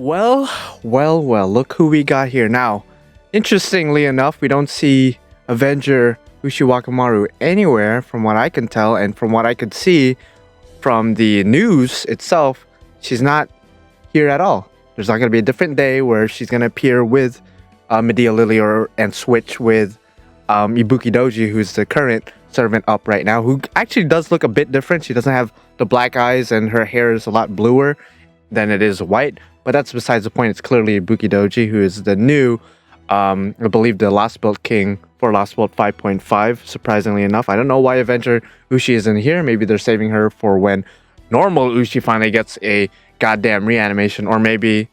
Well, well, look who we got here. Now, interestingly enough, we don't see Avenger Ushiwakamaru anywhere from what I can tell, and from what I could see from the news itself, she's not here at all. There's not going to be a different day where she's going to appear with Medea Lily and switch with Ibuki Douji, who's the current servant up right now, who actually does look a bit different. She doesn't have the black eyes and her hair is a lot bluer than it is white, but that's besides the point. It's clearly Ibuki Douji, who is the new, I believe, the Lostbelt king for Lostbelt 5.5, surprisingly enough. I don't know why Avenger Ushi isn't here. Maybe they're saving her for when normal Ushi finally gets a goddamn reanimation, or maybe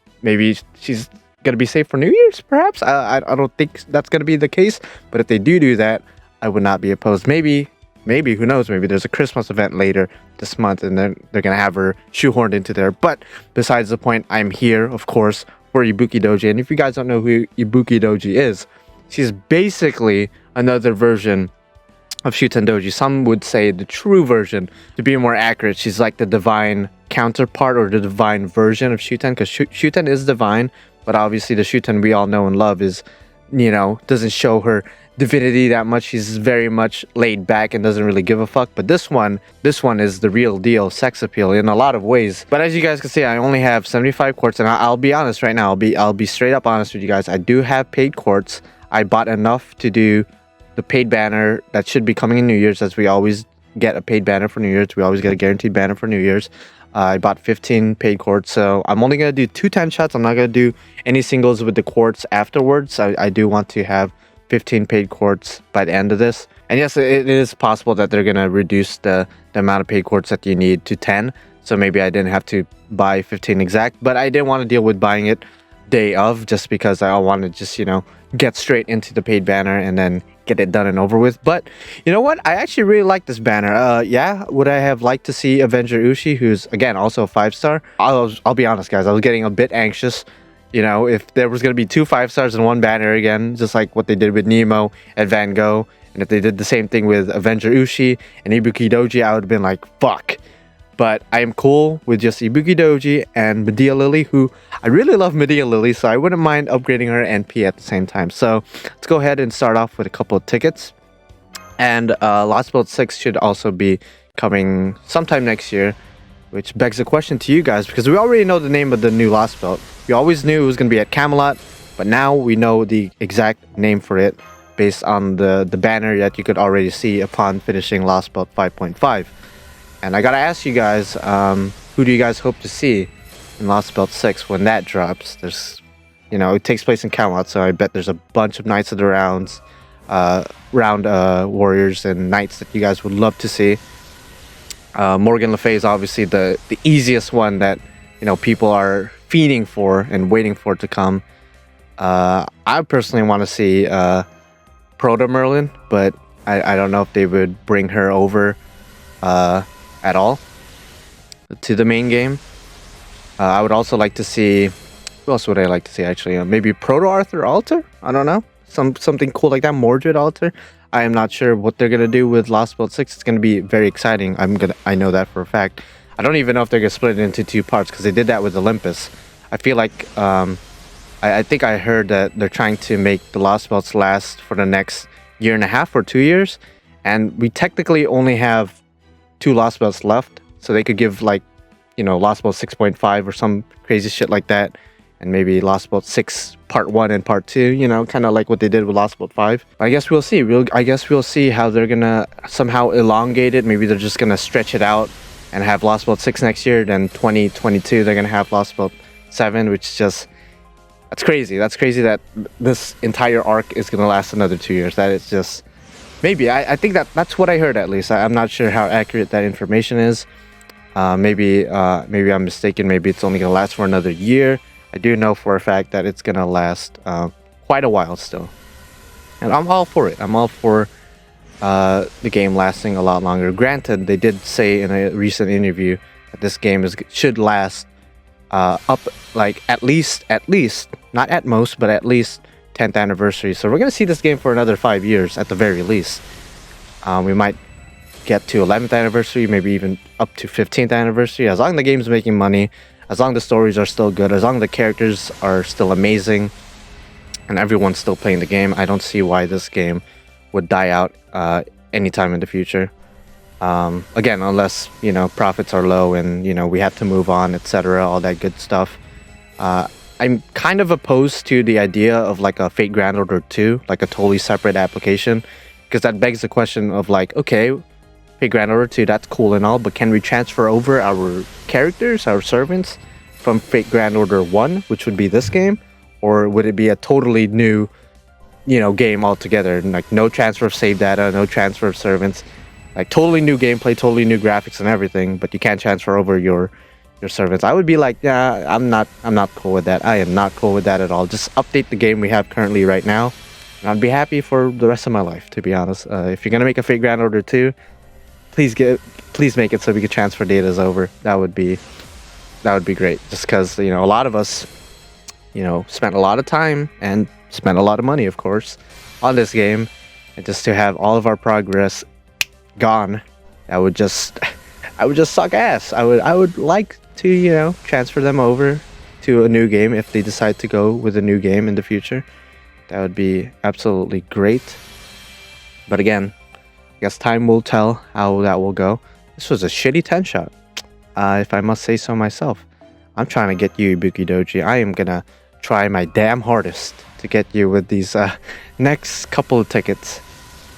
she's gonna be saved for New Year's, perhaps. I don't think that's gonna be the case, but if they do that, I would not be opposed. Maybe, who knows, maybe there's a Christmas event later this month and then they're gonna have her shoehorned into there. But besides the point, I'm here, of course, for Ibuki Douji. And if you guys don't know who Ibuki Douji is, she's basically another version of Shuten Douji. Some would say the true version. To be more accurate, she's like the divine counterpart or the divine version of Shuten, because Shuten is divine, but obviously the Shuten we all know and love is, doesn't show her divinity that much. She's very much laid back and doesn't really give a fuck. But this one is the real deal sex appeal in a lot of ways. But as you guys can see, I only have 75 quartz, and I'll be honest right now. I'll be straight up honest with you guys. I do have paid quartz. I bought enough to do the paid banner that should be coming in New Year's, as we always get a paid banner for New Year's. We always get a guaranteed banner for New Year's. I bought 15 paid quartz, so I'm only going to do 2 10 shots. I'm not going to do any singles with the quartz afterwards. I do want to have 15 paid quartz by the end of this. And yes, it is possible that they're going to reduce the amount of paid quartz that you need to 10. So maybe I didn't have to buy 15 exact, but I didn't want to deal with buying it day of, just because I want to just, get straight into the paid banner and then get it done and over with. But you know what? I actually really like this banner. Yeah, would I have liked to see Avenger Ushi, who's again also a 5-star? I'll be honest, guys. I was getting a bit anxious. If there was going to be 2 5-stars in one banner again, just like what they did with Nemo and Van Gogh, and if they did the same thing with Avenger Ushi and Ibuki Douji, I would have been like, fuck. But I am cool with just Ibuki Douji and Medea Lily, who I really love Medea Lily, so I wouldn't mind upgrading her NP at the same time. So let's go ahead and start off with a couple of tickets. And Lostbelt 6 should also be coming sometime next year, which begs a question to you guys, because we already know the name of the new Lostbelt. We always knew it was going to be at Camelot, but now we know the exact name for it based on the banner that you could already see upon finishing Lostbelt 5.5. And I gotta ask you guys, who do you guys hope to see in Lostbelt 6 when that drops? There's, it takes place in Camelot, so I bet there's a bunch of Knights of the Round warriors and knights that you guys would love to see. Morgan Le Fay is obviously the easiest one that, people are fiending for and waiting for to come. I personally want to see Proto Merlin, but I don't know if they would bring her over at all to the main game. I would also like to see, who else would I like to see actually? Maybe Proto Arthur Alter? I don't know. Something cool like that. Mordred Alter. I am not sure what they're gonna do with Lostbelt 6. It's gonna be very exciting. I know that for a fact. I don't even know if they're gonna split it into 2 parts, because they did that with Olympus. I feel like I think I heard that they're trying to make the Lostbelts last for the next 1.5 or 2 years, and we technically only have 2 Lostbelts left, so they could give Lostbelt 6.5 or some crazy shit like that, and maybe Lostbelt 6 part 1 and part 2, kind of like what they did with Lostbelt 5. I guess we'll see. I guess we'll see how they're gonna somehow elongate it. Maybe they're just gonna stretch it out and have Lostbelt 6 next year. Then 2022 they're gonna have Lostbelt 7, which is just, that's crazy. That's crazy that this entire arc is gonna last another 2 years. That is just, maybe. I think that's what I heard, at least. I'm not sure how accurate that information is. Maybe I'm mistaken. Maybe it's only gonna last for another year. I do know for a fact that it's gonna last quite a while still, and I'm all for it. I'm all for the game lasting a lot longer. Granted, they did say in a recent interview that this game should last up at least, not at most, but at least 10th anniversary. So we're gonna see this game for another 5 years at the very least. We might get to 11th anniversary, maybe even up to 15th anniversary, as long as the game's making money, as long as the stories are still good, as long as the characters are still amazing, and everyone's still playing the game, I don't see why this game would die out anytime in the future. Again, unless, you know, profits are low and, you know, we have to move on, etc., all that good stuff. I'm kind of opposed to the idea of like a Fate Grand Order 2, like a totally separate application, because that begs the question of like, okay, Fate Grand Order 2, that's cool and all, but can we transfer over our characters, our servants, from Fate Grand Order 1, which would be this game, or would it be a totally new, you know, game altogether? Like no transfer of save data, no transfer of servants, like totally new gameplay, totally new graphics and everything, but you can't transfer over your servants. I would be like, yeah, I'm not cool with that. I am not cool with that at all. Just update the game we have currently right now, and I'd be happy for the rest of my life, to be honest. If you're gonna make a Fate Grand Order 2, please make it so we can transfer data over. That would be great. Just because, you know, a lot of us, you know, spent a lot of time and spent a lot of money, of course, on this game, and just to have all of our progress gone, I would just suck ass. I would like to, you know, transfer them over to a new game if they decide to go with a new game in the future. That would be absolutely great. But again, I guess time will tell how that will go. This was a shitty 10 shot, if I must say so myself. I'm trying to get you, Ibuki Douji. I am gonna try my damn hardest to get you with these next couple of tickets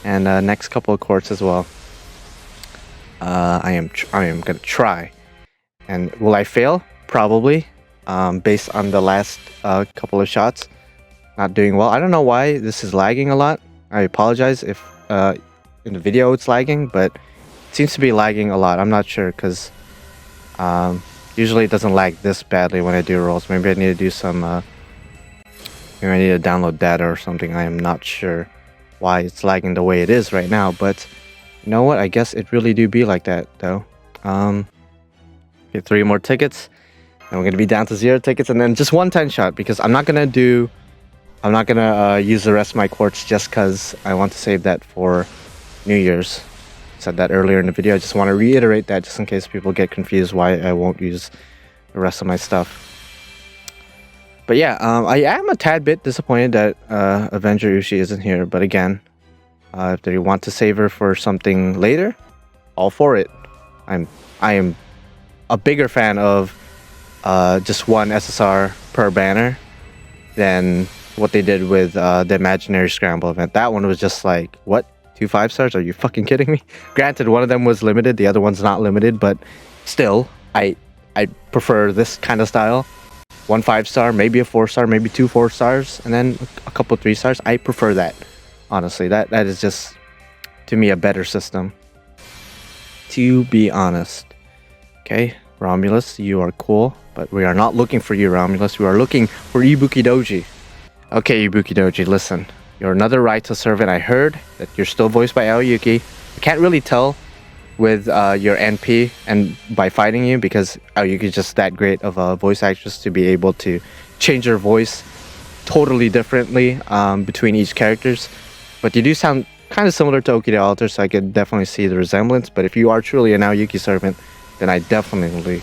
and next couple of quartz as well. I am gonna try, and will I fail? Probably, based on the last couple of shots. Not doing well. I don't know why this is lagging a lot. I apologize if in the video it's lagging, but it seems to be lagging a lot. I'm not sure, because usually it doesn't lag this badly when I do rolls. Maybe I need to do some maybe I need to download data or something. I am not sure why it's lagging the way it is right now, but you know what? I guess it really do be like that, though. Get 3 more tickets, and we're gonna be down to 0 tickets, and then just one 10 shot, because I'm not gonna use the rest of my quartz just because I want to save that for New Year's. I said that earlier in the video. I just want to reiterate that just in case people get confused why I won't use the rest of my stuff. But yeah, I am a tad bit disappointed that Avenger Ushi isn't here, but again, if they want to save her for something later, all for it. I am a bigger fan of just one SSR per banner than what they did with the Imaginary Scramble event. That one was just like, what? 2 5-stars? Are you fucking kidding me? Granted, one of them was limited, the other one's not limited, but still, I prefer this kind of style. 1 5-star, maybe a 4-star, maybe 2 4-stars, and then a couple 3-stars. I prefer that. Honestly, that is just, to me, a better system. To be honest. Okay, Romulus, you are cool, but we are not looking for you, Romulus. We are looking for Ibuki Douji. Okay, Ibuki Douji, listen. You're another Raita servant. I heard that you're still voiced by Aoyuki. I can't really tell with your NP and by fighting you, because Aoyuki is just that great of a voice actress to be able to change her voice totally differently between each characters. But you do sound kind of similar to Oki the Alter, so I could definitely see the resemblance. But if you are truly an Aoyuki servant, then I definitely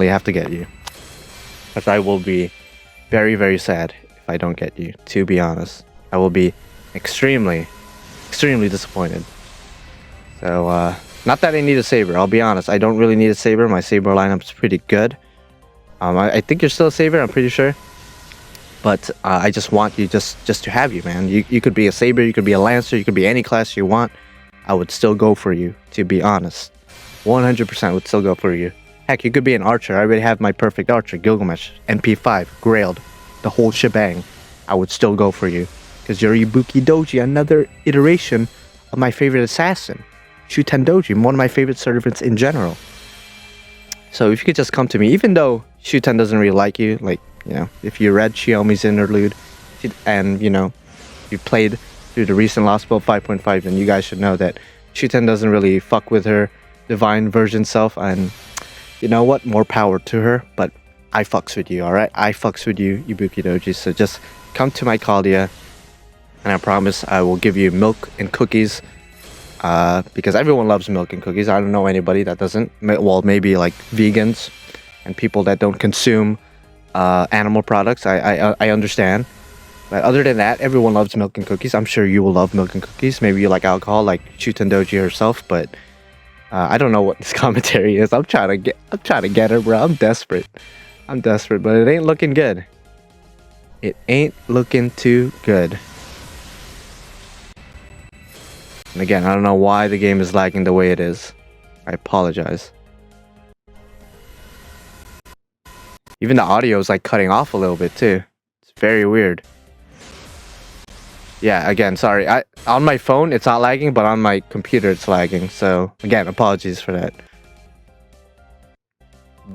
have to get you. Because I will be very, very sad if I don't get you, to be honest. I will be extremely disappointed. So, not that I need a saber, I'll be honest. I don't really need a saber. My saber lineup's pretty good. I think you're still a saber, I'm pretty sure. But I just want you just to have you, man. You could be a saber, you could be a lancer, you could be any class you want. I would still go for you, to be honest. 100% would still go for you. Heck, you could be an archer. I already have my perfect archer, Gilgamesh, MP5, Grailed, the whole shebang. I would still go for you. Because you're Ibuki Douji, another iteration of my favorite assassin. Shuten Douji, one of my favorite servants in general. So if you could just come to me, even though Shuten doesn't really like you, like, you know, if you read Shiomi's interlude, and, you know, you played through the recent Lostbelt 5.5, then you guys should know that Shuten doesn't really fuck with her divine version self, and you know what, more power to her, but I fucks with you, alright? I fucks with you, Ibuki Douji, so just come to my Caldia, and I promise I will give you milk and cookies, because everyone loves milk and cookies. I don't know anybody that doesn't. Well, maybe like vegans, and people that don't consume animal products. I understand. But other than that, everyone loves milk and cookies. I'm sure you will love milk and cookies. Maybe you like alcohol, like Shuten Doji herself. But I don't know what this commentary is. I'm trying to get her, bro. I'm desperate, but it ain't looking good. It ain't looking too good. And again, I don't know why the game is lagging the way it is. I apologize. Even the audio is like cutting off a little bit too. It's very weird. Yeah, again, sorry. On my phone it's not lagging, but on my computer it's lagging. So again, apologies for that.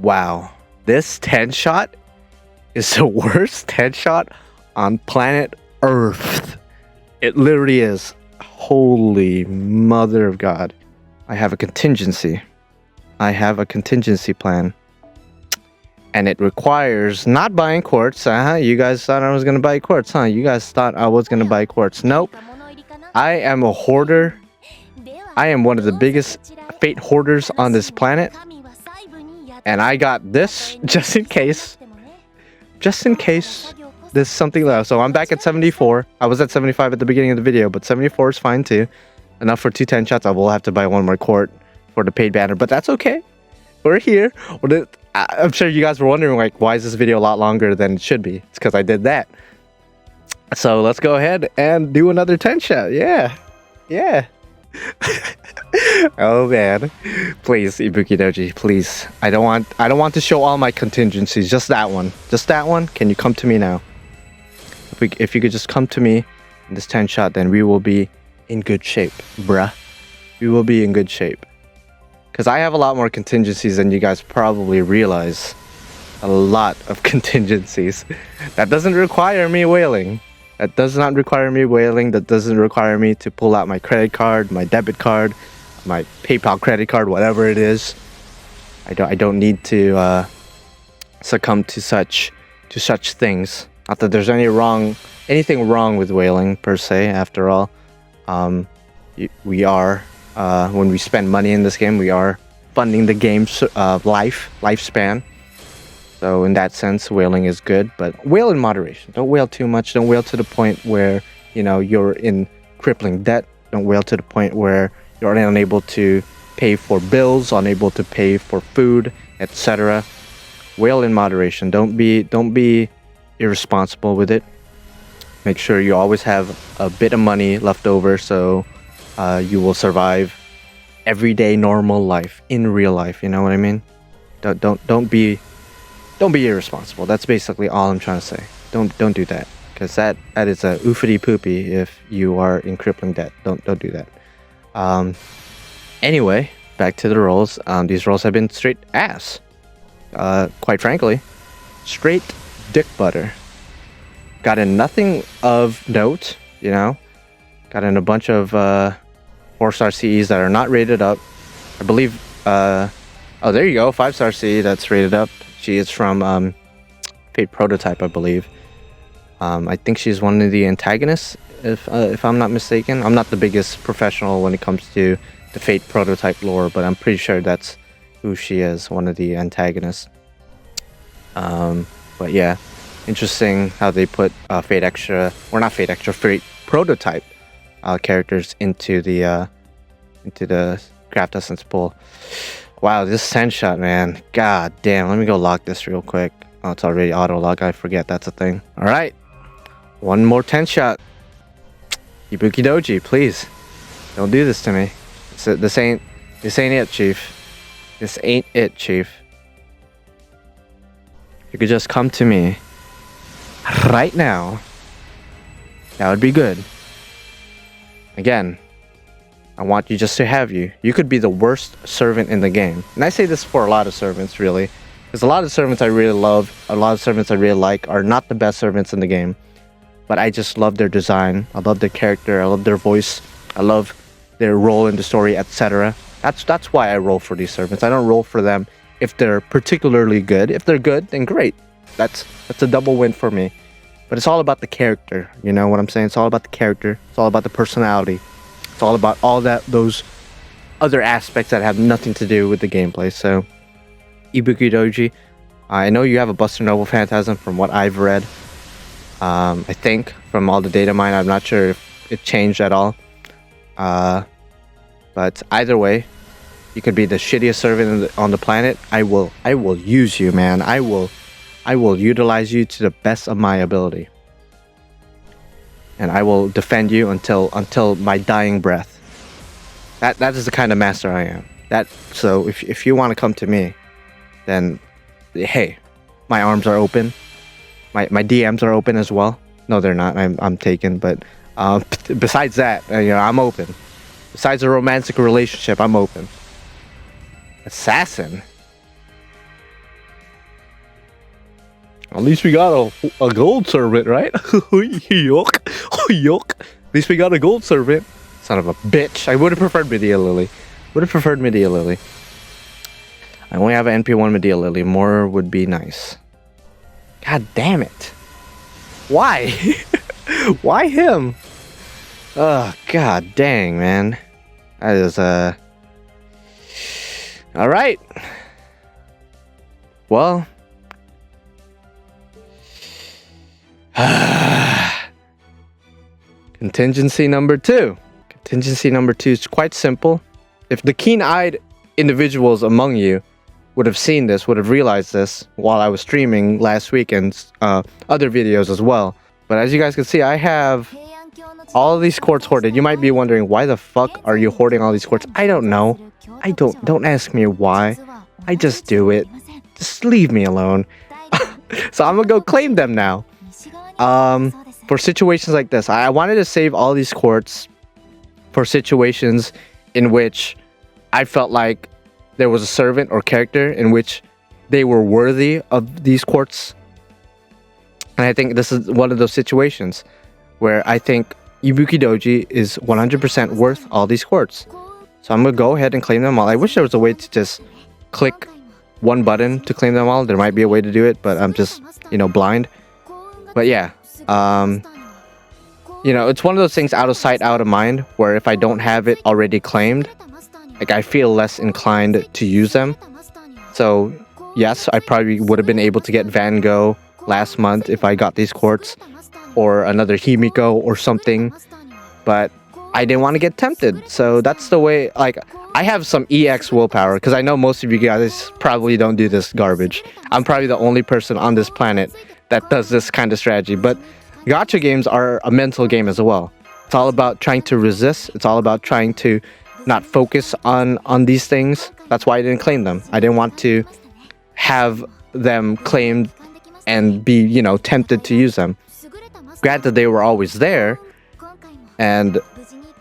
Wow. This 10 shot is the worst 10 shot on planet Earth. It literally is. Holy mother of God. I have a contingency. I have a contingency plan. And it requires not buying quartz. You guys thought I was going to buy quartz, huh? You guys thought I was going to buy quartz. Nope. I am a hoarder. I am one of the biggest fate hoarders on this planet. And I got this just in case. Just in case there's something left. So I'm back at 74. I was at 75 at the beginning of the video, but 74 is fine too. Enough for 2 10 shots. I will have to buy one more quart for the paid banner, but that's okay. We're here. I'm sure you guys were wondering, like, why is this video a lot longer than it should be? It's because I did that. So let's go ahead and do another 10 shot. Yeah. Oh man, please, Ibuki Douji, please. I don't want to show all my contingencies. Just that one. Can you come to me now? If you could just come to me in this 10 shot, then we will be in good shape, bruh. We will be in good shape. Because I have a lot more contingencies than you guys probably realize. A lot of contingencies. That doesn't require me wailing. That does not require me wailing. That doesn't require me to pull out my credit card, my debit card, my PayPal credit card, whatever it is. I don't need to succumb to such things. Not that there's anything wrong with whaling per se. After all, we are when we spend money in this game, we are funding the game's lifespan. So in that sense, whaling is good, but whale in moderation. Don't whale too much. Don't whale to the point where you're in crippling debt. Don't whale to the point where you're unable to pay for bills, unable to pay for food, etc. Whale in moderation. Don't be irresponsible with it. Make sure you always have a bit of money left over, so you will survive everyday normal life in real life. You know what I mean? Don't be irresponsible. That's basically all I'm trying to say. Don't do that, because that is a oofity poopy if you are in crippling debt. Don't do that. Anyway, back to the rolls. These rolls have been straight ass. Quite frankly, straight dick butter. Got in nothing of note, Got in a bunch of 4-star CEs that are not rated up. I believe, oh, there you go, 5-star CE that's rated up. She is from Fate Prototype, I believe. I think she's one of the antagonists, if I'm not mistaken. I'm not the biggest professional when it comes to the Fate Prototype lore, but I'm pretty sure that's who she is, one of the antagonists. But yeah, interesting how they put Fate Prototype characters into the craft essence pool. Wow, this 10 shot, man. God damn, let me go lock this real quick. Oh, it's already auto lock. I forget that's a thing. All right, one more 10 shot. Ibuki Douji, please don't do this to me. This ain't it, Chief. This ain't it, Chief. If you could just come to me right now, that would be good. Again, I want you just to have you. You could be the worst servant in the game. And I say this for a lot of servants, really. Because a lot of servants I really love, a lot of servants I really like, are not the best servants in the game. But I just love their design. I love their character. I love their voice. I love their role in the story, etc. That's why I roll for these servants. I don't roll for them if they're particularly good. If they're good, then great. That's a double win for me. But it's all about the character. You know what I'm saying? It's all about the character. It's all about the personality. It's all about all those other aspects that have nothing to do with the gameplay. So, Ibuki Douji, I know you have a Buster Noble Phantasm from what I've read. I think from all the data mine, I'm not sure if it changed at all. But either way, you could be the shittiest servant on the planet. I will use you, man. I will utilize you to the best of my ability, and I will defend you until my dying breath. That is the kind of master I am. So if you want to come to me, then hey, my arms are open. My DMs are open as well. No, they're not. I'm taken. But besides that, I'm open. Besides a romantic relationship, I'm open. Assassin. At least we got a gold servant, right? Yuck. Yuck. At least we got a gold servant. Son of a bitch. I would have preferred Medea Lily. I only have an NP1 Medea Lily. More would be nice. God damn it. Why? Why him? Oh, god dang, man. That is, Alright. Well. Contingency number 2. Contingency number 2 is quite simple. If the keen-eyed individuals among you would have seen this, would have realized this while I was streaming last week and other videos as well. But as you guys can see, I have all of these quartz hoarded. You might be wondering, why the fuck are you hoarding all these quartz? I don't know. Don't ask me why. I just do it. Just leave me alone. So I'm gonna go claim them now. For situations like this, I wanted to save all these quartz for situations in which I felt like there was a servant or character in which they were worthy of these quartz. And I think this is one of those situations where I think Ibuki Douji is 100% worth all these quartz. So I'm going to go ahead and claim them all. I wish there was a way to just click one button to claim them all. There might be a way to do it, but I'm just, blind. But yeah, it's one of those things out of sight, out of mind, where if I don't have it already claimed, like I feel less inclined to use them. So yes, I probably would have been able to get Van Gogh last month if I got these quartz, or another Himiko or something, but I didn't want to get tempted. So that's the way. Like, I have some EX willpower, because I know most of you guys probably don't do this garbage. I'm probably the only person on this planet that does this kind of strategy. But gacha games are a mental game as well. It's all about trying to resist. It's all about trying to not focus on these things. That's why I didn't claim them. I didn't want to have them claimed and be, tempted to use them. Granted, they were always there, and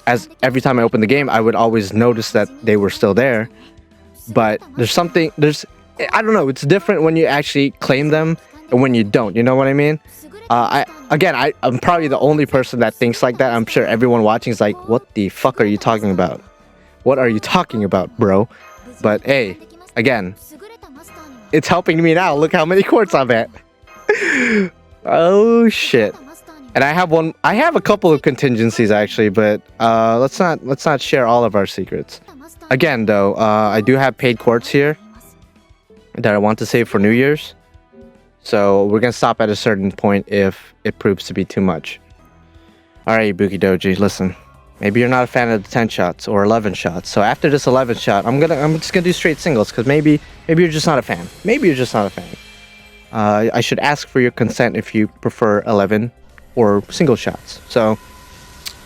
as every time I opened the game, I would always notice that they were still there. But I don't know, it's different when you actually claim them and when you don't, you know what I mean? I'm probably the only person that thinks like that. I'm sure everyone watching is like, what the fuck are you talking about? What are you talking about, bro? But hey, again, it's helping me now. Look how many quartz I'm at. Oh shit. And I have a couple of contingencies actually, but let's not share all of our secrets. Again though, I do have paid quartz here that I want to save for New Year's. So we're gonna stop at a certain point if it proves to be too much. Alright, Ibuki Douji, listen. Maybe you're not a fan of the 10 shots or 11 shots. So after this 11 shot, I'm just gonna do straight singles, because maybe you're just not a fan. Maybe you're just not a fan. I should ask for your consent if you prefer 11 or single shots. So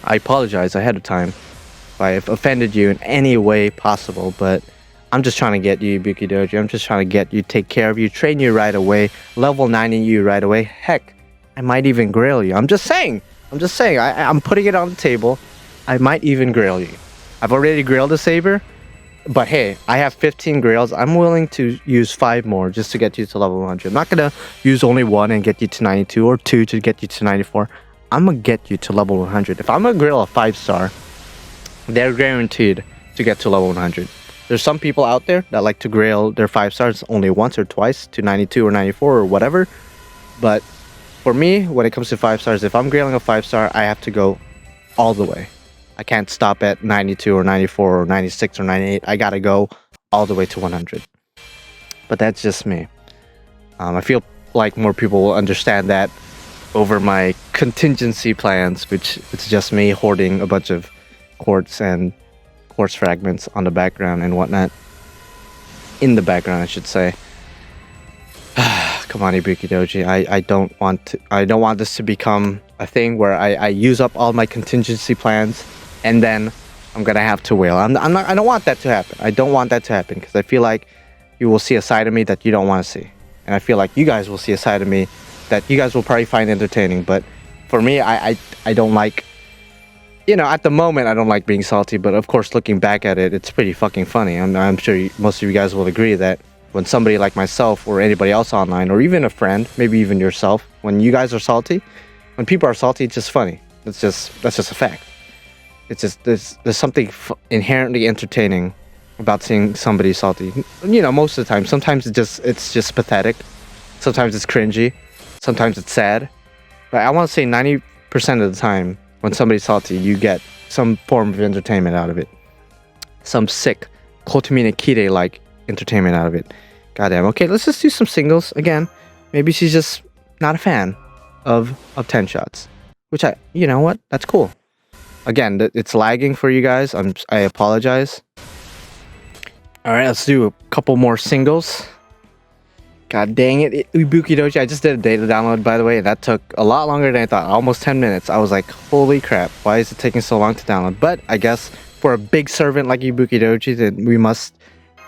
I apologize ahead of time if I've offended you in any way possible, but I'm just trying to get you, Ibuki Douji. I'm just trying to get you, take care of you, train you right away, level 90 you right away. Heck, I might even grail you. I'm just saying. I'm putting it on the table. I might even grail you. I've already grailed a Saber, but hey, I have 15 grails. I'm willing to use 5 more just to get you to level 100. I'm not gonna use only 1 and get you to 92 or 2 to get you to 94. I'm gonna get you to level 100. If I'm gonna grail a 5-star, they're guaranteed to get to level 100. There's some people out there that like to grail their 5-stars only once or twice to 92 or 94 or whatever. But for me, when it comes to 5-stars, if I'm grailing a 5-star, I have to go all the way. I can't stop at 92 or 94 or 96 or 98. I gotta go all the way to 100. But that's just me. I feel like more people will understand that over my contingency plans, which it's just me hoarding a bunch of quartz and quartz fragments on the background and whatnot. In the background, I should say. Come on, Ibuki Douji. I don't want this to become a thing where I use up all my contingency plans and then I'm gonna have to wail. I don't want that to happen. I don't want that to happen because I feel like you will see a side of me that you don't want to see, and I feel like you guys will see a side of me that you guys will probably find entertaining. But for me, I don't like. You know, at the moment, I don't like being salty, but of course, looking back at it, it's pretty fucking funny. I'm sure most of you guys will agree that when somebody like myself or anybody else online, or even a friend, maybe even yourself, when you guys are salty, when people are salty, it's just funny. That's just a fact. It's just there's something inherently entertaining about seeing somebody salty. You know, most of the time. Sometimes it's just pathetic. Sometimes it's cringy. Sometimes it's sad. But I want to say 90% of the time, when somebody's salty, you get some form of entertainment out of it. Some sick, kotomine kire like entertainment out of it. Goddamn. Okay, let's just do some singles again. Maybe she's just not a fan of 10 shots. Which you know what? That's cool. Again, it's lagging for you guys. I apologize. All right, let's do a couple more singles. God dang it, Ibuki Douji. I just did a data download, by the way, and that took a lot longer than I thought. Almost 10 minutes. I was like, holy crap, why is it taking so long to download? But I guess for a big servant like Ibuki Douji, then we must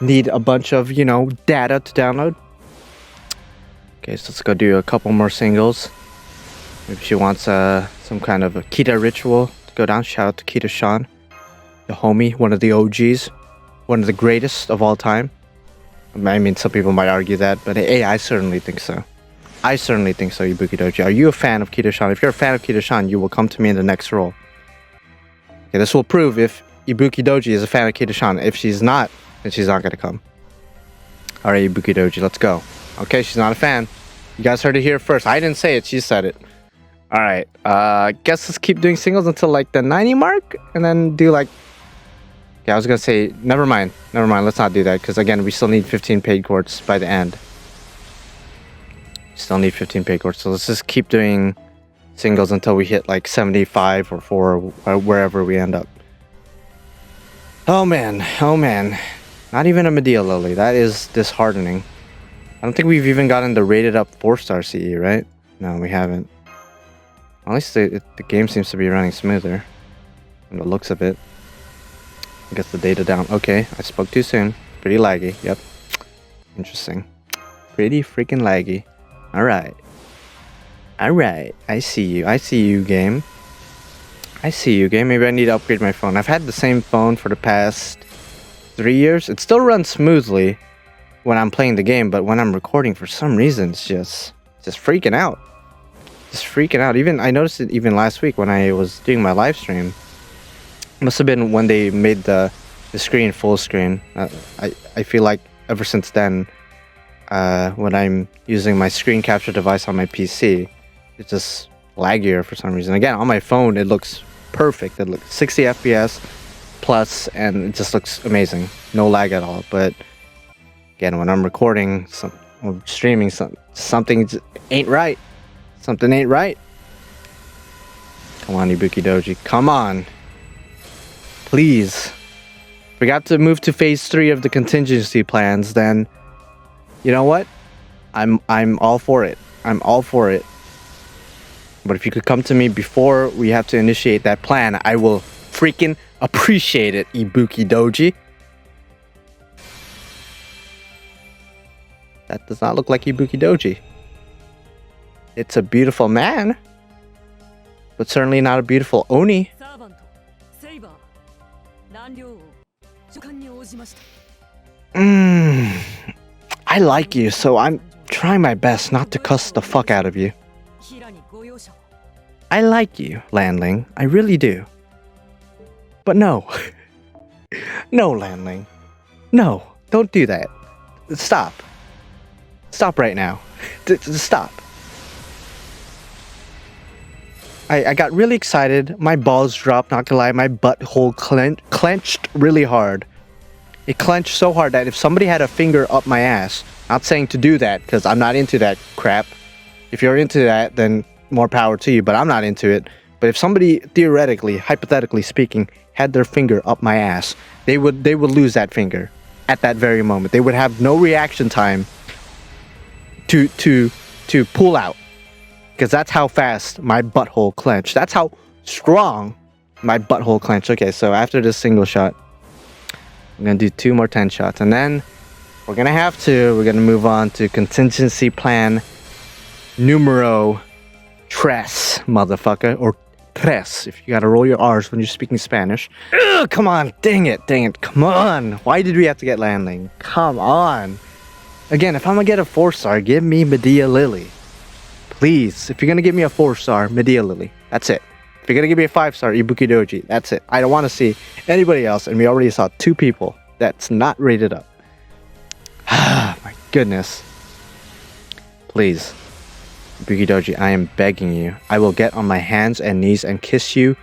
need a bunch of, you know, data to download. Okay, so let's go do a couple more singles. Maybe she wants some kind of a Kita ritual to go down. Shout out to Kita Sean, the homie, one of the OGs, one of the greatest of all time. I mean, some people might argue that, but hey, I certainly think so. I certainly think so, Ibuki Douji. Are you a fan of Kita Sean? If you're a fan of Kita Sean, you will come to me in the next roll. Okay, this will prove if Ibuki Douji is a fan of Kita Sean. If she's not, then she's not gonna come. Alright, Ibuki Douji, let's go. Okay, she's not a fan. You guys heard it here first. I didn't say it, she said it. Alright, guess let's keep doing singles until like the 90 mark, and then do like... Okay, I was gonna say, never mind, let's not do that, because again, we still need 15 paid quartz by the end. Still need 15 paid quartz, so let's just keep doing singles until we hit like 75 or 4, or wherever we end up. Oh man, not even a Medea Lily, that is disheartening. I don't think we've even gotten the rated up 4-star CE, right? No, we haven't. At least the game seems to be running smoother, from the looks of it. I guess the data down. Okay, I spoke too soon. Pretty laggy. Yep. Interesting. Pretty freaking laggy. Alright. Alright. I see you. I see you, game. I see you, game. Maybe I need to upgrade my phone. I've had the same phone for the past 3 years. It still runs smoothly when I'm playing the game, but when I'm recording, for some reason, it's just freaking out. Just freaking out. Even I noticed it even last week when I was doing my live stream. Must have been when they made the screen full screen. I feel like ever since then, when I'm using my screen capture device on my PC, it's just laggier for some reason. Again, on my phone, it looks perfect. It looks 60 FPS plus, and it just looks amazing. No lag at all. But again, when I'm recording or streaming, something ain't right. Something ain't right. Come on, Ibuki Douji. Come on. Please. If we got to move to phase 3 of the contingency plans, then you know what? I'm all for it. I'm all for it. But if you could come to me before we have to initiate that plan, I will freaking appreciate it, Ibuki Douji. That does not look like Ibuki Douji. It's a beautiful man, but certainly not a beautiful Oni. I like you, so I'm trying my best not to cuss the fuck out of you. I like you, Landling. I really do. But no. No, Landling. No, don't do that. Stop. Stop right now. Stop. I got really excited. My balls dropped, not gonna lie. My butthole clenched really hard It clenched so hard that if somebody had a finger up my ass, not saying to do that because I'm not into that crap. If you're into that, then more power to you, but I'm not into it. But if somebody theoretically, hypothetically speaking, had their finger up my ass, they would lose that finger at that very moment. They would have no reaction time to pull out, because that's how fast my butthole clenched. That's how strong my butthole clenched. Okay, so after this single shot, I'm gonna do 2 more 10 shots, and then we're gonna move on to contingency plan numero tres, motherfucker, or tres if you gotta roll your R's when you're speaking Spanish. Ugh, come on, dang it, come on. Why did we have to get landing? Come on. Again, if I'm gonna get a 4-star, give me Medea Lily. Please, if you're gonna give me a 4-star, Medea Lily. That's it. If you're gonna give me a 5-star, Ibuki Douji. That's it. I don't want to see anybody else, and we already saw 2 people that's not rated up. Ah, my goodness. Please, Ibuki Douji, I am begging you. I will get on my hands and knees and kiss you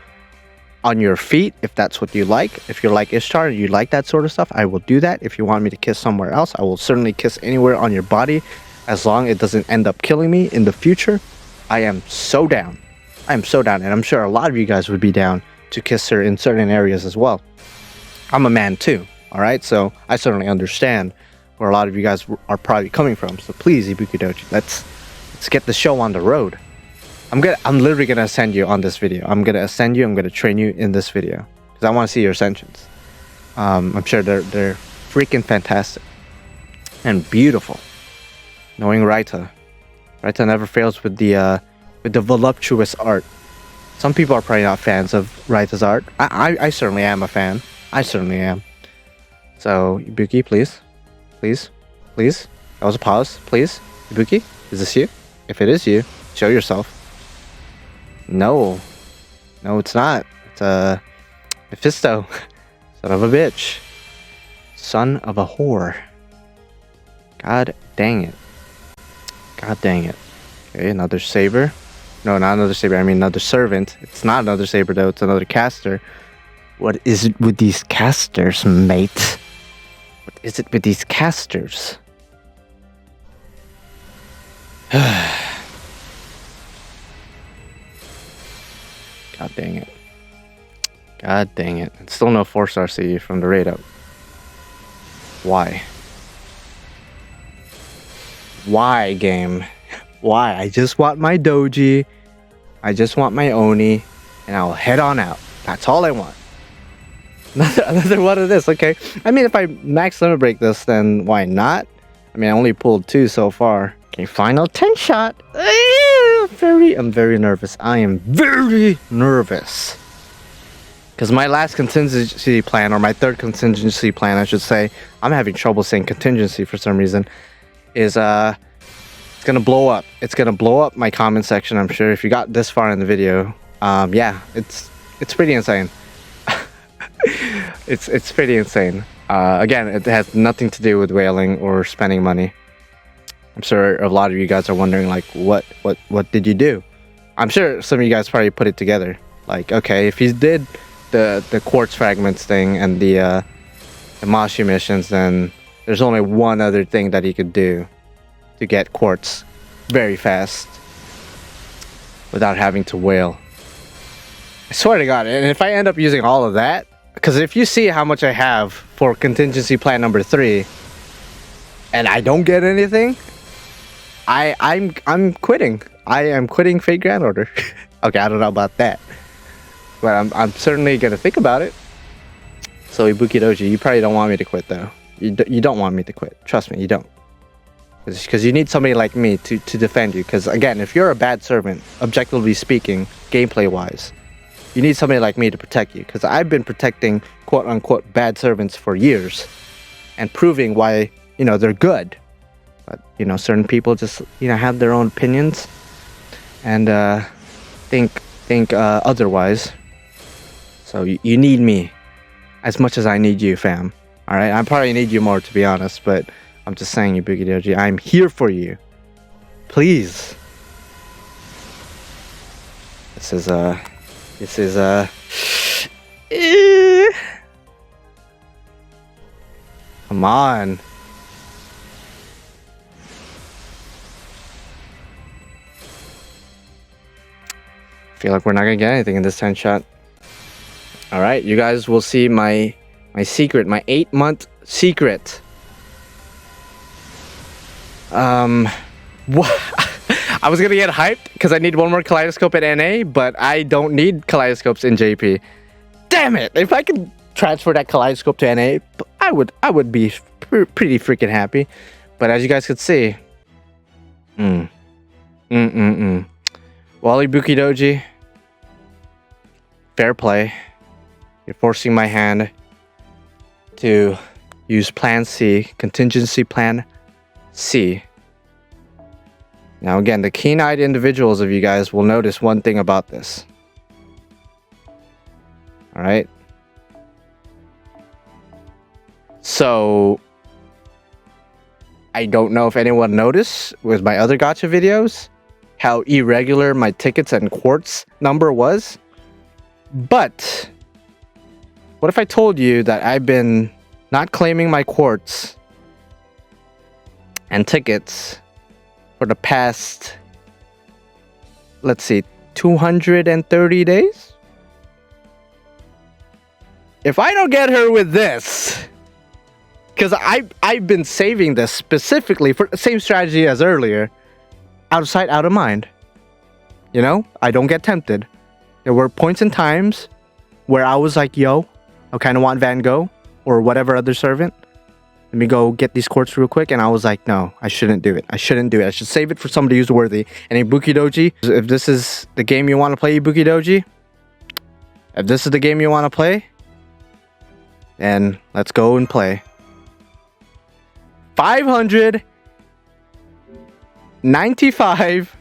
on your feet if that's what you like. If you're like Ishtar and you like that sort of stuff, I will do that. If you want me to kiss somewhere else, I will certainly kiss anywhere on your body, as long as it doesn't end up killing me in the future. I am so down. I am so down, and I'm sure a lot of you guys would be down to kiss her in certain areas as well. I'm a man too, alright? So I certainly understand where a lot of you guys are probably coming from. So please, Ibuki Douji, let's get the show on the road. I'm literally gonna ascend you on this video. I'm gonna ascend you, I'm gonna train you in this video, because I want to see your ascensions. I'm sure they're freaking fantastic and beautiful. Knowing Raita never fails with the voluptuous art. Some people are probably not fans of Raita's art. I certainly am a fan. I certainly am. So Ibuki, please. That was a pause. Please, Ibuki, is this you? If it is you, show yourself. No, it's not. It's Mephisto. Son of a bitch. Son of a whore. God dang it. Okay, another saber. No, not another saber. I mean another servant. It's not another saber though. It's another caster. What is it with these casters, mate? What is it with these casters? God dang it. And still no 4-star CE from the raid up. Why, game? Why? I just want my doji. I just want my oni. And I'll head on out. That's all I want. Another one of this, okay? I mean, if I max limit break this, then why not? I mean, I only pulled 2 so far. Okay, final 10 shot. I'm very nervous. I am very nervous. Because my last contingency plan, or my third contingency plan, I should say, I'm having trouble saying contingency for some reason, is it's gonna blow up. It's gonna blow up my comment section, I'm sure. If you got this far in the video, yeah, it's pretty insane. it's pretty insane. Again, it has nothing to do with whaling or spending money. I'm sure a lot of you guys are wondering, like, what did you do? I'm sure some of you guys probably put it together. Like, okay, if he did the quartz fragments thing and the Mashi missions, then there's only one other thing that he could do to get quartz very fast without having to whale. I swear to God, and if I end up using all of that, because if you see how much I have for contingency plan number 3 and I don't get anything, I'm quitting. I am quitting Fate Grand Order. Okay, I don't know about that, but I'm certainly gonna think about it. So Ibuki Douji, you probably don't want me to quit though. You don't want me to quit. Trust me, you don't. Because you need somebody like me to defend you. Because again, if you're a bad servant, objectively speaking, gameplay wise, you need somebody like me to protect you. Because I've been protecting quote unquote bad servants for years and proving why, you know, they're good. But, you know, certain people just, you know, have their own opinions and think otherwise. So you need me as much as I need you, fam. All right, I probably need you more, to be honest, but I'm just saying, Ibuki Douji, I'm here for you. Please. This is Come on. Feel like we're not gonna get anything in this 10 shot. All right, you guys will see my secret, my 8-month secret. What? I was gonna get hyped because I need one more kaleidoscope at NA, but I don't need kaleidoscopes in JP. Damn it! If I could transfer that kaleidoscope to NA, I would be pretty freaking happy. But as you guys could see, Well, Ibuki Douji, fair play. You're forcing my hand to use Plan C, Contingency Plan C. Now again, the keen-eyed individuals of you guys will notice one thing about this. Alright? So, I don't know if anyone noticed with my other gacha videos how irregular my tickets and quartz number was. But, what if I told you that I've been not claiming my quartz and tickets for the past, let's see, 230 days? If I don't get her with this, because I've been saving this specifically for the same strategy as earlier, out of sight, out of mind. You know, I don't get tempted. There were points in times where I was like, yo, I kind of want Van Gogh or whatever other servant. Let me go get these quartz real quick. And I was like, no, I shouldn't do it. I shouldn't do it. I should save it for somebody who's worthy. And Ibuki Douji, if this is the game you want to play, Ibuki Douji, if this is the game you want to play, then let's go and play. 595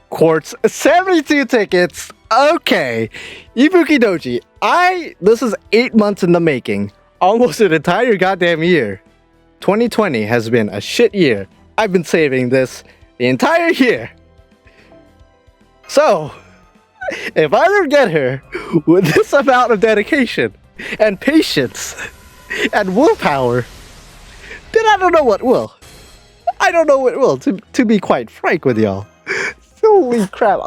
quartz, 72 tickets. Okay, Ibuki Douji, this is 8 months in the making. Almost an entire goddamn year. 2020 has been a shit year. I've been saving this the entire year. So, if I don't get her with this amount of dedication and patience and willpower, then I don't know what will. I don't know what will, to be quite frank with y'all. Holy crap.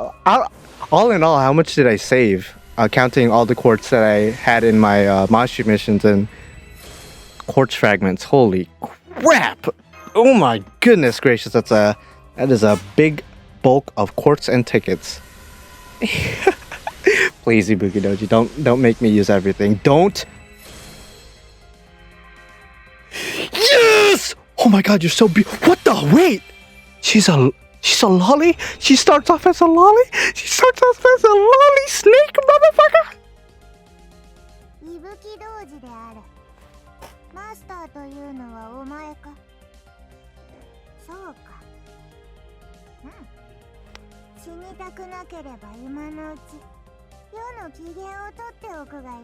All in all, how much did I save? Counting all the quartz that I had in my Mashi missions and quartz fragments. Holy crap! Oh my goodness gracious, that is a big bulk of quartz and tickets. Please, Ibuki Douji, don't make me use everything. Don't. Yes! Oh my god, you're so beautiful. What the? Wait! She's a lolly? She starts off as a lolly? She starts off as a lolly snake, motherfucker! Ibuki Douji である。マスターというのはお前か。そうか。死にたくなければ今のうち、世の機嫌をとっておくがよい。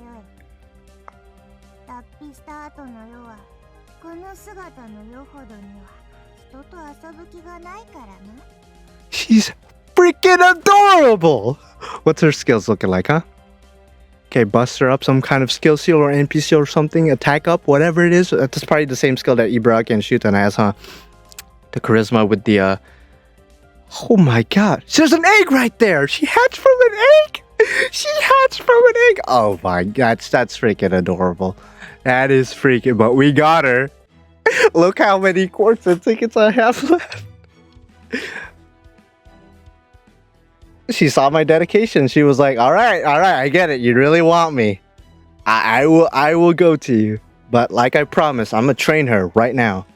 脱皮した後の世は、この姿の世ほどには人と遊ぶ気がないからな。She's freaking adorable! What's her skills looking like, huh? Okay, bust her up some kind of skill seal or NPC or something, attack up, whatever it is. That's probably the same skill that Ibaraki and Shuton has, huh? The charisma with the, oh my god. There's an egg right there! She hatched from an egg! She hatched from an egg! Oh my god, that's freaking adorable. That is freaking, but we got her. Look how many quartz and tickets I have left. She saw my dedication. She was like, all right, I get it. You really want me. I will go to you. But like I promised, I'm gonna train her right now.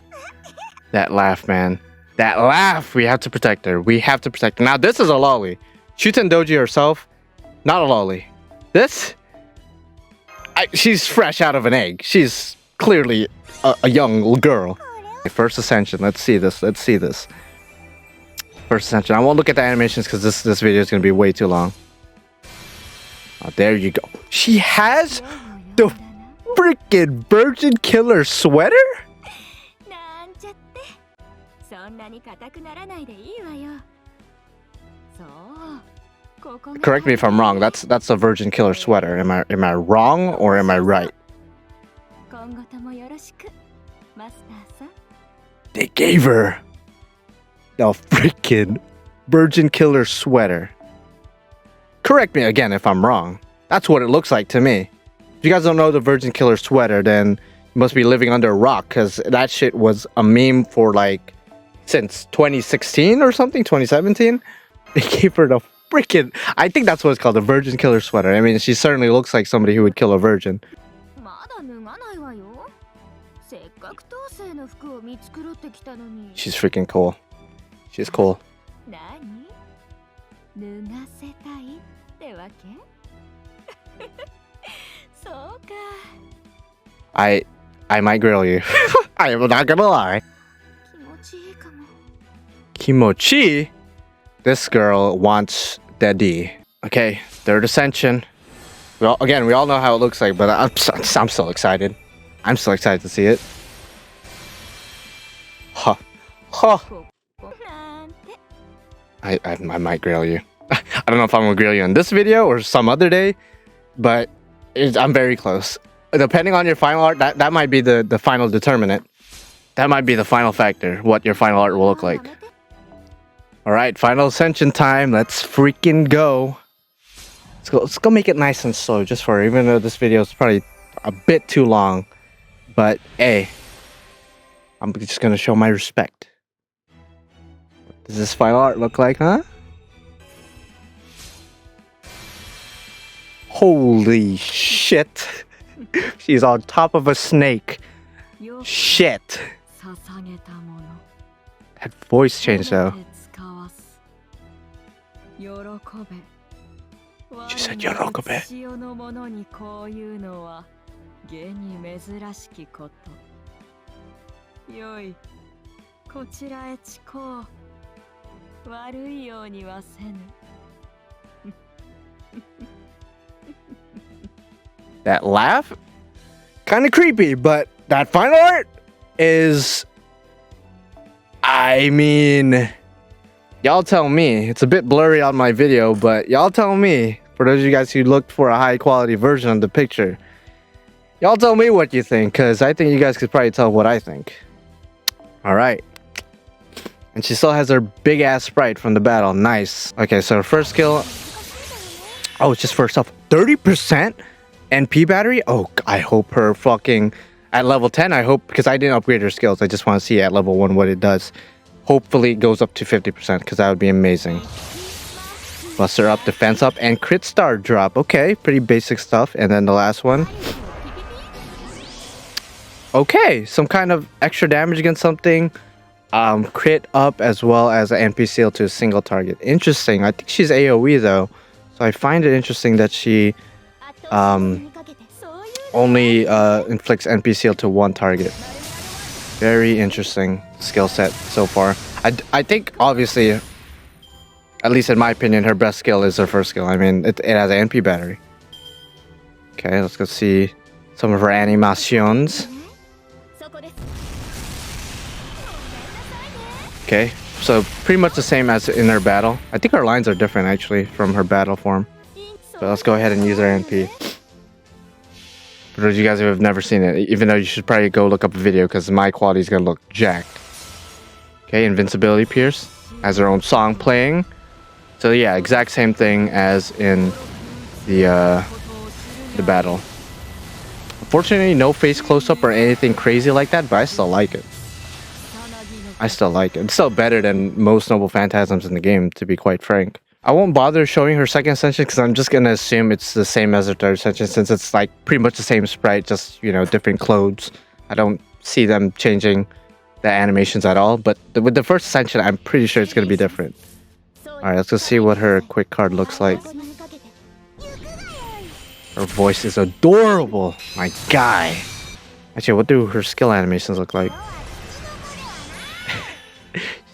That laugh, man. That laugh. We have to protect her. We have to protect her. Now, this is a lolly. Shuten Douji herself, not a lolly. This, she's fresh out of an egg. She's clearly a young girl. First ascension. Let's see this. Let's see this. First ascension. I won't look at the animations because this video is going to be way too long. Oh, there you go. She has the freaking Virgin Killer sweater? Correct me if I'm wrong. That's a Virgin Killer sweater. Am I wrong or am I right? They gave her the freaking Virgin Killer sweater. Correct me again if I'm wrong. That's what it looks like to me. If you guys don't know the Virgin Killer sweater, then you must be living under a rock, because that shit was a meme for like since 2016 or something, 2017. They gave her the freaking, I think that's what it's called, the Virgin Killer sweater. I mean, she certainly looks like somebody who would kill a virgin. She's freaking cool. She's cool. I might grill you. I am not gonna lie. Kimochi? This girl wants daddy. Okay, third ascension. We all know how it looks like, but I'm so excited. I'm so excited to see it. Huh. Huh. I might grill you. I don't know if I'm gonna grill you in this video or some other day, but I'm very close. Depending on your final art, that might be the final determinant. That might be the final factor, what your final art will look like. Alright, final ascension time. Let's freaking go. Let's go make it nice and slow, just for, even though this video is probably a bit too long. But hey, I'm just gonna show my respect. What does this final art look like, huh? Holy shit. She's on top of a snake. Shit. That voice change though. She said Yorokobe. That laugh? Kinda creepy, but that final art is... I mean... Y'all tell me. It's a bit blurry on my video, but y'all tell me. For those of you guys who looked for a high quality version of the picture. Y'all tell me what you think, because I think you guys could probably tell what I think. Alright. And she still has her big ass sprite from the battle. Nice. Okay, so her first skill... Oh, it's just first off. 30%? NP battery? Oh, I hope her fucking... At level 10, I hope... Because I didn't upgrade her skills. I just want to see at level 1 what it does. Hopefully it goes up to 50%, because that would be amazing. Buster up, defense up, and crit star drop. Okay, pretty basic stuff. And then the last one. Okay, some kind of extra damage against something. Crit up as well as an NP seal to a single target. Interesting. I think she's AoE though. So I find it interesting that she only inflicts NP seal to one target. Very interesting skill set so far. I think obviously, at least in my opinion, her best skill is her first skill. I mean, it has an NP battery. Okay, let's go see some of her animations. Okay, so pretty much the same as in her battle. I think her lines are different actually from her battle form. So let's go ahead and use her NP. For those of you guys who have never seen it, even though you should probably go look up a video because my quality is going to look jacked. Okay, Invincibility Pierce has her own song playing. So yeah, exact same thing as in the battle. Unfortunately, no face close-up or anything crazy like that, but I still like it. I still like it. It's still better than most Noble Phantasms in the game, to be quite frank. I won't bother showing her second ascension because I'm just gonna assume it's the same as her third ascension, since it's like pretty much the same sprite, just, you know, different clothes. I don't see them changing the animations at all, but with the first ascension, I'm pretty sure it's gonna be different. Alright, let's go see what her quick card looks like. Her voice is adorable, my guy. Actually, what do her skill animations look like?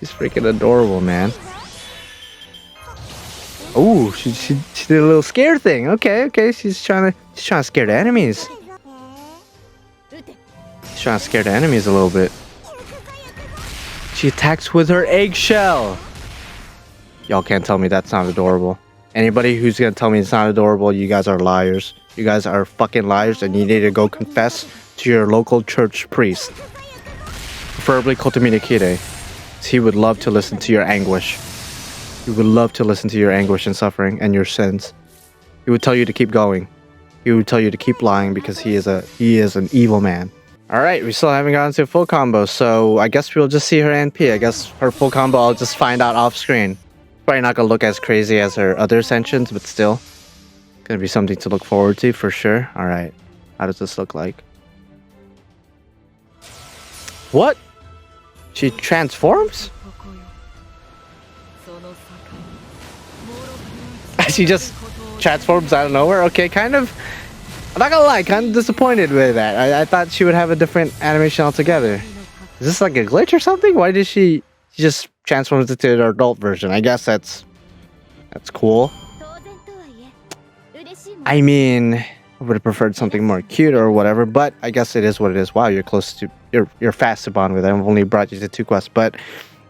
She's freaking adorable, man. Oh, she did a little scare thing. Okay, she's trying to scare the enemies. She's trying to scare the enemies a little bit. She attacks with her eggshell. Y'all can't tell me that's not adorable. Anybody who's gonna tell me it's not adorable, you guys are liars. You guys are fucking liars, and you need to go confess to your local church priest, preferably Kotomine Kire. He would love to listen to your anguish. He would love to listen to your anguish and suffering and your sins. He would tell you to keep going. He would tell you to keep lying because he is an evil man. Alright, we still haven't gotten to a full combo, so I guess we'll just see her NP. I guess her full combo I'll just find out off screen. Probably not gonna look as crazy as her other ascensions, but still. Gonna be something to look forward to for sure. Alright, how does this look like? What? She transforms? She just transforms out of nowhere? Okay, kind of. I'm not gonna lie, kind of disappointed with that. I thought she would have a different animation altogether. Is this like a glitch or something? Why did she just transforms into the adult version? I guess that's cool. I mean, I would have preferred something more cute or whatever, but I guess it is what it is. Wow, you're fast to bond with. I've only brought you to 2 quests, but I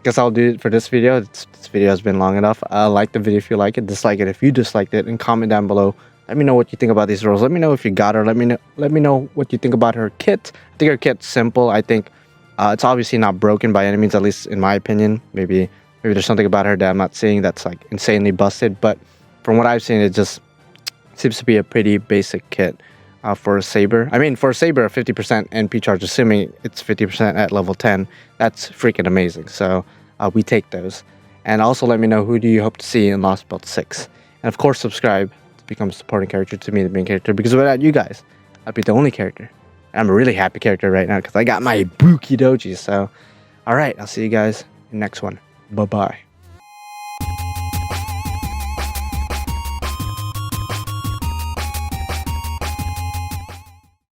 guess I'll do it for this video. This video has been long enough. Like the video if you like it, dislike it if you disliked it, and comment down below. Let me know what you think about these rolls. Let me know if you got her. Let me know what you think about her kit. I think her kit's simple. I think it's obviously not broken by any means, at least in my opinion. Maybe there's something about her that I'm not seeing that's like insanely busted, but from what I've seen, it just seems to be a pretty basic kit for a Saber. I mean, for a Saber, a 50% NP charge, assuming it's 50% at level 10, that's freaking amazing. So we take those. And also let me know, who do you hope to see in Lostbelt 6? And of course, subscribe to become a supporting character to me, the main character, because without you guys, I'd be the only character. And I'm a really happy character right now because I got my Ibuki Douji. So, alright, I'll see you guys in the next one. Bye-bye.